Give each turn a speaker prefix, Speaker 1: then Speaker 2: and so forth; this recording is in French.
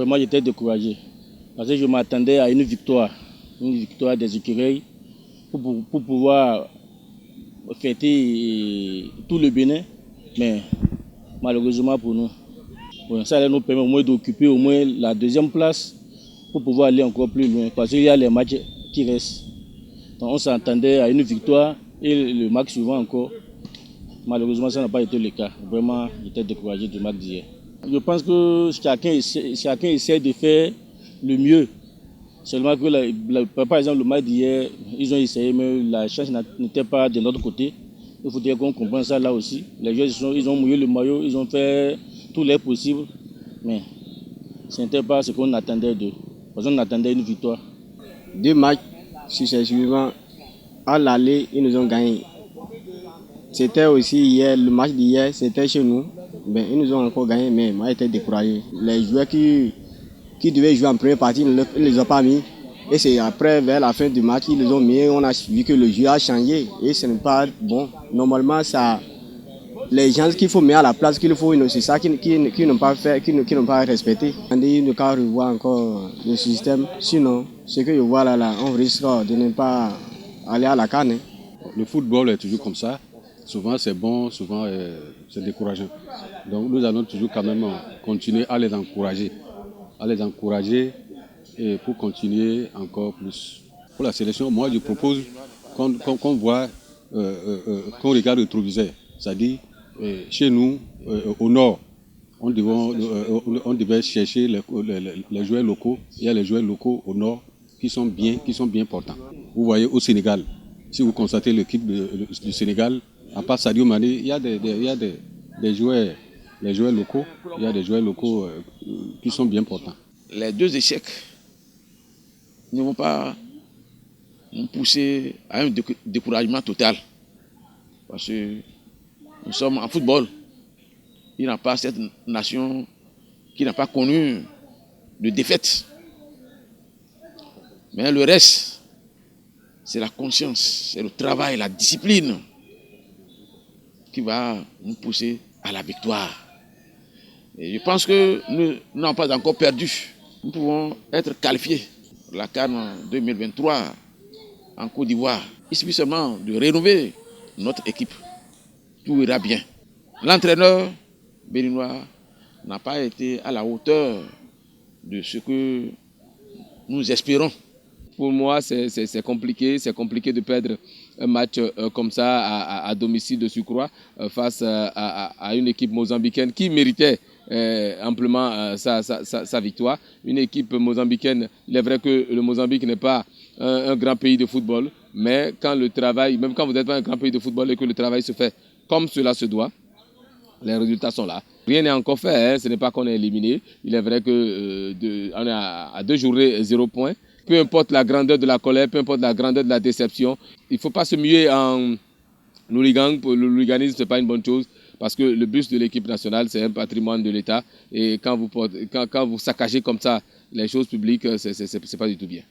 Speaker 1: Vraiment, j'étais découragé. Parce que je m'attendais à une victoire des écureuils pour pouvoir fêter tout le Bénin. Mais malheureusement pour nous, bon, ça allait nous permettre au moins d'occuper au moins la deuxième place pour pouvoir aller encore plus loin. Parce qu'il y a les matchs qui restent. Donc on s'attendait à une victoire et le match suivant encore. Malheureusement, ça n'a pas été le cas. Vraiment, j'étais découragé du match d'hier. Je pense que chacun essaie de faire le mieux. Seulement que par exemple, le match d'hier, ils ont essayé, mais la chance n'était pas de notre côté. Il faudrait qu'on comprenne ça là aussi. Les joueurs, ils ont mouillé le maillot, ils ont fait tout leur possible. Mais ce n'était pas ce qu'on attendait d'eux. Parce qu'on attendait une victoire.
Speaker 2: 2 matchs successivement, à l'aller, ils nous ont gagné. C'était aussi hier, le match d'hier, c'était chez nous. Ben, ils nous ont encore gagné, mais moi j'étais découragé. Les joueurs qui devaient jouer en première partie, ils ne les ont pas mis. Et c'est après, vers la fin du match, ils les ont mis. On a vu que le jeu a changé. Et ce n'est pas bon. Normalement, ça, les gens qu'il faut mettre à la place qu'il faut, c'est ça qu'ils n'ont pas fait, qu'ils n'ont pas respecté. On dit ne pas revoir encore le système. Sinon, ce que je vois là, on risque de ne pas aller à la CAN.
Speaker 3: Le football est toujours comme ça. Souvent c'est bon, souvent c'est décourageant. Donc nous allons toujours quand même continuer à les encourager. Et pour continuer encore plus. Pour la sélection, moi je propose qu'on voit, qu'on regarde le rétroviseur. C'est-à-dire, chez nous, au nord, on devait chercher les joueurs locaux. Il y a les joueurs locaux au nord qui sont bien portants. Vous voyez au Sénégal, si vous constatez l'équipe du Sénégal, à part Sadio Mané, il y a des joueurs, les joueurs locaux, il y a des joueurs locaux qui sont bien portants.
Speaker 4: Les 2 échecs ne vont pas nous pousser à un découragement total. Parce que nous sommes en football. Il n'y a pas cette nation qui n'a pas connu de défaite. Mais le reste, c'est la conscience, c'est le travail, la discipline qui va nous pousser à la victoire. Et je pense que nous n'avons pas encore perdu. Nous pouvons être qualifiés pour la CAN 2023 en Côte d'Ivoire. Il suffit seulement de rénover notre équipe. Tout ira bien. L'entraîneur béninois n'a pas été à la hauteur de ce que nous espérons.
Speaker 5: Pour moi, c'est compliqué. C'est compliqué de perdre un match comme ça à domicile de surcroît face à une équipe mozambicaine qui méritait amplement sa victoire. Une équipe mozambicaine, il est vrai que le Mozambique n'est pas un grand pays de football, mais quand le travail, même quand vous n'êtes pas un grand pays de football et que le travail se fait comme cela se doit, les résultats sont là. Rien n'est encore fait, ce n'est pas qu'on est éliminé. Il est vrai qu'on est à 2 journées, 0 point. Peu importe la grandeur de la colère, peu importe la grandeur de la déception, il ne faut pas se muer en hooligan. L'hooliganisme, ce n'est pas une bonne chose parce que le bus de l'équipe nationale, c'est un patrimoine de l'État. Et quand vous saccagez comme ça les choses publiques, ce n'est pas du tout bien.